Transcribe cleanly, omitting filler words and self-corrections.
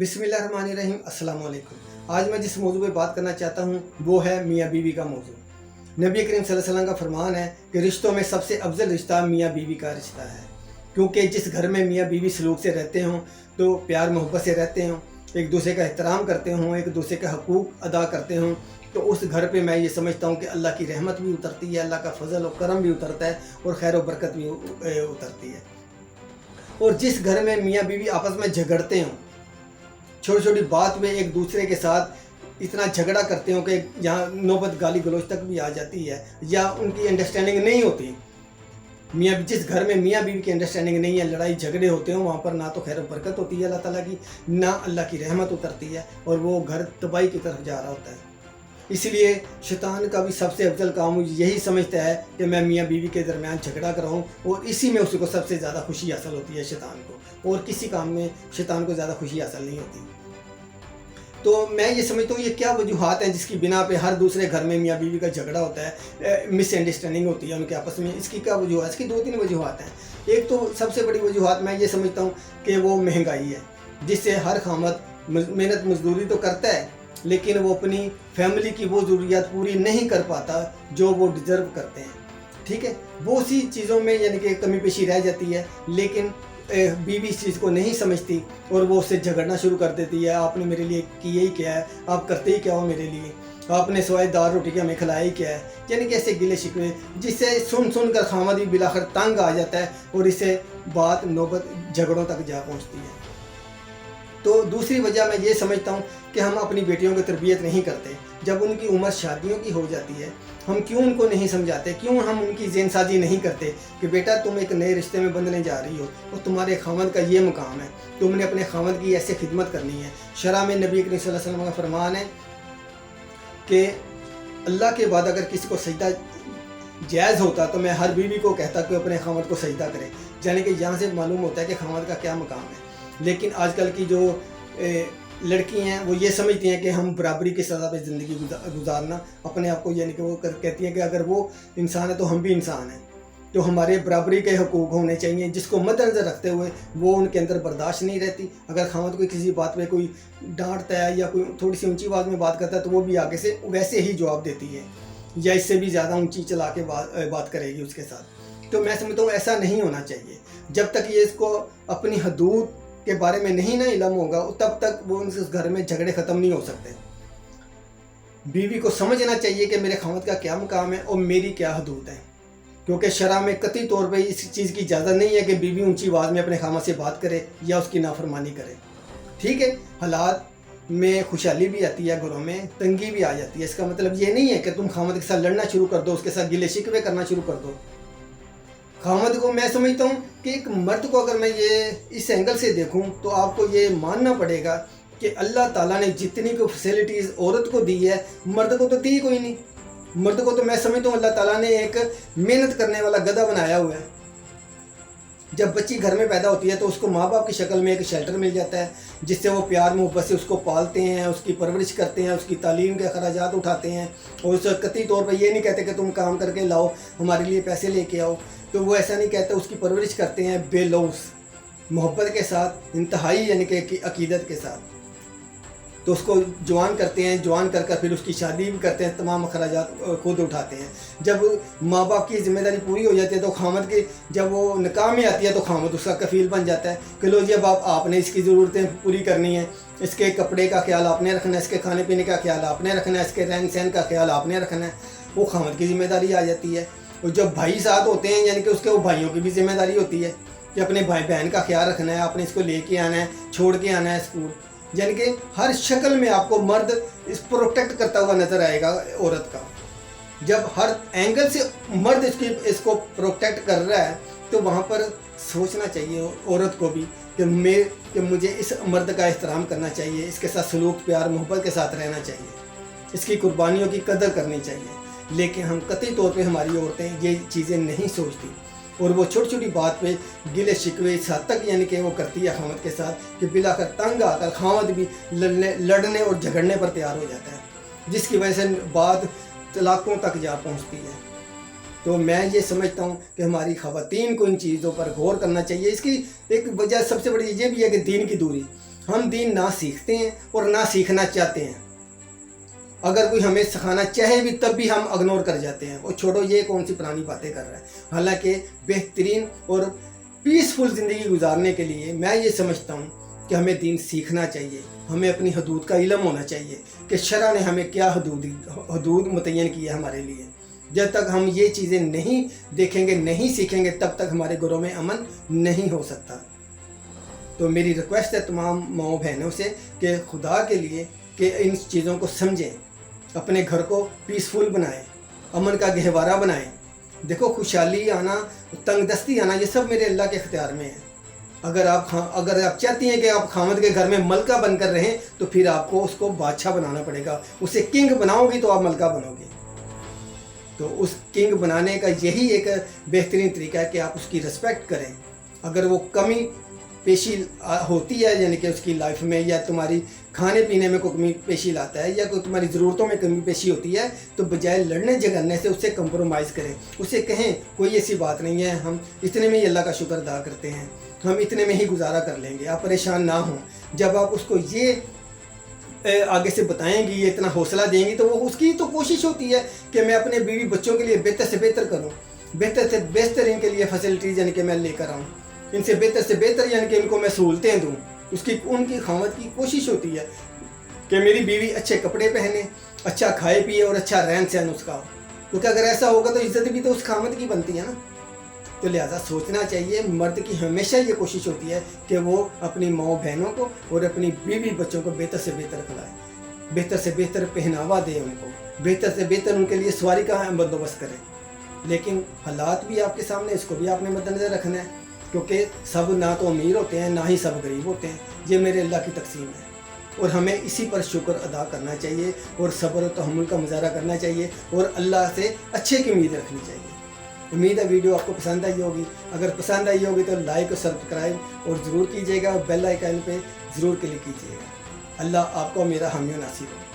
बिस्मिल्लाहिर्रहमानिर्रहीम। अस्सलाम वालेकुम। आज मैं जिस मौजू पे बात करना चाहता हूँ वो है मियाँ बीवी का मौजू। नबी करीम सल्लल्लाहु अलैहि वसल्लम का फरमान है कि रिश्तों में सबसे अफजल रिश्ता मियाँ बीवी का रिश्ता है, क्योंकि जिस घर में मियाँ बीवी सलूक से रहते हों, तो प्यार मोहब्बत से रहते हों, एक दूसरे का एहतराम करते हों, एक दूसरे का हकूक़ अदा करते हों, तो उस घर पे मैं ये समझता हूँ कि अल्लाह की रहमत भी उतरती है, अल्लाह का फजल और करम भी उतरता है और खैर व बरकत भी उतरती है। और जिस घर में मियाँ बीवी आपस में झगड़ते हों, छोटी छोटी बात में एक दूसरे के साथ इतना झगड़ा करते हो कि यहाँ नौबत गाली गलौज तक भी आ जाती है या उनकी अंडरस्टैंडिंग नहीं होती। जिस घर में मियाँ बीवी की अंडरस्टैंडिंग नहीं है, लड़ाई झगड़े होते हो, वहाँ पर ना तो खैर बरकत होती है अल्लाह ताला की, ना अल्लाह की रहमत उतरती है और वो घर तबाही की तरफ जा रहा होता है। इसलिए शैतान का भी सबसे अफजल काम यही समझता है कि मैं मियाँ बीवी के दरमियान झगड़ा कराऊँ, और इसी में उसको सबसे ज़्यादा खुशी हासिल होती है शैतान को, और किसी काम में शैतान को ज़्यादा खुशी हासिल नहीं होती। तो मैं ये समझता हूँ ये क्या वजूहात हैं जिसकी बिना पे हर दूसरे घर में मियाँ बीवी का झगड़ा होता है, मिसअंडरस्टैंडिंग होती है उनके आपस में। इसकी क्या वजूहत? इसकी दो तीन वजूहात हैं। एक तो सबसे बड़ी वजूहात मैं ये समझता हूँ कि वो महंगाई है, जिससे हर खामद मेहनत मजदूरी तो करता है लेकिन वो अपनी फैमिली की वो ज़रूरियात पूरी नहीं कर पाता जो वो डिज़र्व करते हैं। ठीक है, वो सी चीज़ों में यानी कि कमी पेशी रह जाती है, लेकिन बीवी इस चीज़ को नहीं समझती और वो उससे झगड़ना शुरू कर देती है। आपने मेरे लिए किया ही क्या है, आप करते ही क्या हो मेरे लिए, आपने सवाए दाल रोटी के हमें खिलाया ही क्या है, यानी कि ऐसे गिले शिकवे जिससे सुन सुन कर खामद भी बिलाखिर तंग आ जाता है और इससे बात नौबत झगड़ों तक जा पहुँचती है। तो दूसरी वजह मैं ये समझता हूँ कि हम अपनी बेटियों की तरबियत नहीं करते। जब उनकी उम्र शादियों की हो जाती है, हम क्यों उनको नहीं समझाते, क्यों हम उनकी ज़हनसाजी नहीं करते कि बेटा तुम एक नए रिश्ते में बंधने जा रही हो और तुम्हारे खामद का ये मुकाम है, तुमने अपने खामद की ऐसे खिदमत करनी है। शरअ में नबी करीम सल्लल्लाहु अलैहि वसल्लम का फरमान है कि अल्लाह के बाद अगर किसी को सजदा जायज़ होता तो मैं हर बीवी को कहता कि अपने खामद को सजदा करे। यानी कि यहाँ से मालूम होता है कि खामद का क्या मुकाम है। लेकिन आजकल की जो लड़की हैं वो ये समझती हैं कि हम बराबरी की सज़ा पे ज़िंदगी गुजारना, अपने आप को यानी कि वो कहती हैं कि अगर वो इंसान है तो हम भी इंसान हैं, तो हमारे बराबरी के हकूक़ होने चाहिए, जिसको मद्देनज़र रखते हुए वो उनके अंदर बर्दाश्त नहीं रहती। अगर खामद कोई किसी बात पे कोई डांटता है या कोई थोड़ी सी ऊंची आवाज़ में बात करता है तो वो भी आगे से वैसे ही जवाब देती है या इससे भी ज़्यादा ऊंची चला के बात करेगी उसके साथ। तो मैं समझता हूँ ऐसा नहीं होना चाहिए। जब तक ये इसको अपनी हदूद के बारे में नहीं ना इल्म होगा तब तक वो उस घर में झगड़े ख़त्म नहीं हो सकते। बीवी को समझना चाहिए कि मेरे खामद का क्या मुकाम है और मेरी क्या हदूद है, क्योंकि शरअ में कतई तौर पे इस चीज़ की इजाज़त नहीं है कि बीवी ऊंची आवाज़ में अपने खामद से बात करे या उसकी नाफरमानी करे। ठीक है, हालात में खुशहाली भी आती है, घरों में तंगी भी आ जाती है। इसका मतलब ये नहीं है कि तुम खामद के साथ लड़ना शुरू कर दो, उसके साथ गिले शिकवे करना शुरू कर दो। खामद को मैं समझता हूँ कि एक मर्द को अगर मैं ये इस एंगल से देखूँ तो आपको ये मानना पड़ेगा कि अल्लाह ताला ने जितनी को फैसिलिटीज़ औरत को दी है मर्द को तो दी कोई नहीं। मर्द को तो मैं समझता हूँ अल्लाह ताला ने एक मेहनत करने वाला गधा बनाया हुआ है। जब बच्ची घर में पैदा होती है तो उसको माँ बाप की शक्ल में एक शेल्टर मिल जाता है, जिससे वो प्यार मोहब्बत से उसको पालते हैं, उसकी परवरिश करते हैं, उसकी तालीम के अखराजात उठाते हैं और उस कतई तौर पर ये नहीं कहते कि तुम काम करके लाओ हमारे लिए पैसे लेके आओ, तो वो ऐसा नहीं कहते। उसकी परवरिश करते हैं बेलौस मोहब्बत के साथ, इंतहाई यानी कि अकीदत के साथ। तो उसको जवान करते हैं, जवान कर कर फिर उसकी शादी भी करते हैं, तमाम अखराजात खुद उठाते हैं। जब माँ बाप की ज़िम्मेदारी पूरी हो जाती है तो खामद की जब वो निकाह में आती है तो खामद उसका कफ़ील बन जाता है कि लो जी अब आपने इसकी ज़रूरतें पूरी करनी है, इसके कपड़े का ख्याल आपने रखना है, इसके खाने पीने का ख्याल आपने रखना है, इसके रहन सहन का ख्याल आपने रखना है। वो खामद की ज़िम्मेदारी आ जाती है। और जब भाई साथ होते हैं यानी कि उसके वो भाइयों की भी ज़िम्मेदारी होती है कि अपने भाई बहन का ख्याल रखना है, आपने इसको लेके आना है, छोड़ के आना है स्कूल। यानी कि हर शक्ल में आपको मर्द इस प्रोटेक्ट करता हुआ नज़र आएगा औरत का। जब हर एंगल से मर्द इसको प्रोटेक्ट कर रहा है तो वहाँ पर सोचना चाहिए औरत को भी कि मुझे इस मर्द का एहतराम करना चाहिए, इसके साथ सलूक प्यार मोहब्बत के साथ रहना चाहिए, इसकी कुर्बानियों की कदर करनी चाहिए। लेकिन हम कतई तौर पे हमारी औरतें ये चीज़ें नहीं सोचती और वो छोटी छोटी बात पे गिले शिकवे इस हद तक यानी कि वो करती है खामद के साथ कि बिलाकर तंग आकर खामद भी लड़ने और झगड़ने पर तैयार हो जाता है, जिसकी वजह से बात तलाक़ों तक जा पहुंचती है। तो मैं ये समझता हूँ कि हमारी ख़वातीन को इन चीज़ों पर गौर करना चाहिए। इसकी एक वजह सबसे बड़ी ये भी है कि दीन की दूरी। हम दीन ना सीखते हैं और ना सीखना चाहते हैं। अगर कोई हमें सिखाना चाहे भी तब भी हम इग्नोर कर जाते हैं और छोड़ो ये कौन सी पुरानी बातें कर रहा है। हालांकि बेहतरीन और पीसफुल ज़िंदगी गुजारने के लिए मैं ये समझता हूँ कि हमें दीन सीखना चाहिए, हमें अपनी हदूद का इल्म होना चाहिए कि शरअ ने हमें क्या हदूद मुतय्यन की है हमारे लिए। जब तक हम ये चीज़ें नहीं देखेंगे, नहीं सीखेंगे, तब तक हमारे घरों में अमन नहीं हो सकता। तो मेरी रिक्वेस्ट है तमाम माओ बहनों से कि खुदा के लिए कि इन चीज़ों को समझें, अपने घर को पीसफुल बनाएं, अमन का गहवारा बनाएं। देखो, खुशहाली आना, तंगदस्ती आना, ये सब मेरे अल्लाह के इख्तियार में है। अगर आप चाहती हैं कि आप खामद के घर में मलका बनकर रहें तो फिर आपको उसको बादशाह बनाना पड़ेगा। उसे किंग बनाओगी तो आप मलका बनोगे। तो उस किंग बनाने का यही एक बेहतरीन तरीका है कि आप उसकी रिस्पेक्ट करें। अगर वो कमी पेशी होती है, यानी कि उसकी लाइफ में, या तुम्हारी खाने पीने में कोई कमी पेशी लाता है, या कोई तुम्हारी ज़रूरतों में कमी पेशी होती है, तो बजाय लड़ने झगड़ने से उससे कंप्रोमाइज़ करें। उसे कहें कोई ऐसी बात नहीं है, हम इतने में ही अल्लाह का शुक्र अदा करते हैं, हम इतने में ही गुजारा कर लेंगे, आप परेशान ना हों। जब आप उसको ये आगे से बताएंगी, ये इतना हौसला देंगी, तो वो उसकी तो कोशिश होती है कि मैं अपने बीवी बच्चों के लिए बेहतर से बेहतर करूँ, बेहतर से बेहतर इनके लिए फैसिलिटीज़ यानी कि मैं लेकर आऊँ, इनसे बेहतर से बेहतर यानी कि इनको मैं सहूलतें दूँ। उनकी खामद की कोशिश होती है कि मेरी बीवी अच्छे कपड़े पहने, अच्छा खाए पिए और अच्छा रहन सहन उसका हो, क्योंकि अगर ऐसा होगा तो इज़्ज़त भी तो उस खामद की बनती है ना। तो लिहाजा सोचना चाहिए, मर्द की हमेशा ये कोशिश होती है कि वो अपनी माओ बहनों को और अपनी बीवी बच्चों को बेहतर से बेहतर खिलाए, बेहतर से बेहतर पहनावा दे, उनको बेहतर से बेहतर उनके लिए सवारी का बंदोबस्त करें। लेकिन हालात भी आपके सामने, इसको भी आपने मद्देनज़र रखना है, क्योंकि सब ना तो अमीर होते हैं ना ही सब गरीब होते हैं। ये मेरे अल्लाह की तकसीम है और हमें इसी पर शुक्र अदा करना चाहिए और सब्र और तहम्मुल का मुजाहरा करना चाहिए और अल्लाह से अच्छे की उम्मीद रखनी चाहिए। उम्मीद है वीडियो आपको पसंद आई होगी। अगर पसंद आई होगी तो लाइक और सब्सक्राइब और ज़रूर कीजिएगा और बेल आइकन पे ज़रूर क्लिक कीजिएगा। अल्लाह आपको मेरा हामी नासिर हो।